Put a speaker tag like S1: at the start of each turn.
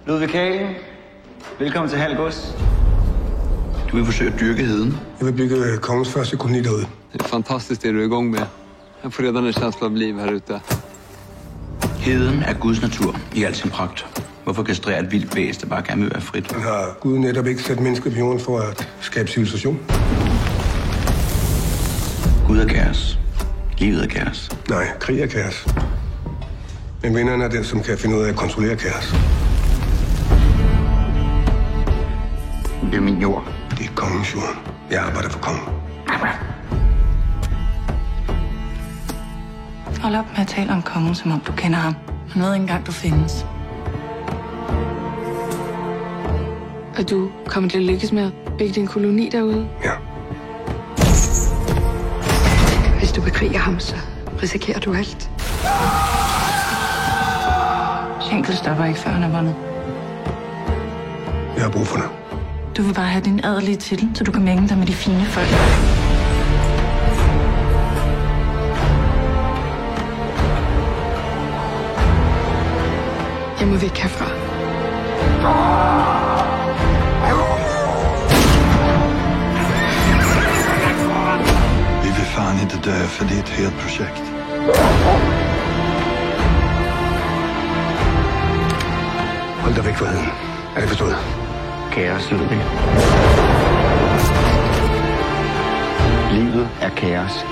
S1: Ludvig Kalen, velkommen til Halgås.
S2: Du vil forsøge at dyrke heden.
S3: Jeg vil bygge kongens første koloni derude.
S4: Det er fantastisk, det du er i gang med. Jeg får redan en känsla av liv her ute.
S2: Heden er Guds natur i al sin pragt. Hvorfor kastrere et vildt væsen, der bare gerne vil være frit?
S3: Man har Gud netop ikke sat mennesker på jorden for at skabe civilisation.
S2: Gud er kaos. Livet er kaos.
S3: Nej, krig er kaos. Men vinderen er den, som kan finde ud af at kontrollere kaos.
S2: Det er min jord.
S3: Det er kongens jord. Jeg arbejder for kongen.
S5: Hold op med at tale om kongen, som om du kender ham. Han ved ikke engang, du findes.
S6: Er du kommet til at lykkes med at bygge din koloni derude?
S3: Ja.
S6: Hvis du bekriger ham, så risikerer du alt.
S5: Schenkel stopper ikke, før han er vundet.
S3: Jeg har brug for dig.
S5: Du vil bare have din adelige titel, så du kan mænge dig med de fine folk.
S6: Jeg må væk herfra.
S7: Vi vill fan inte dö, för det är ett helt projekt.
S3: Hold dig væk fra heden. Er det forstået?
S2: Kaos, Ludvig. Livet er kaos.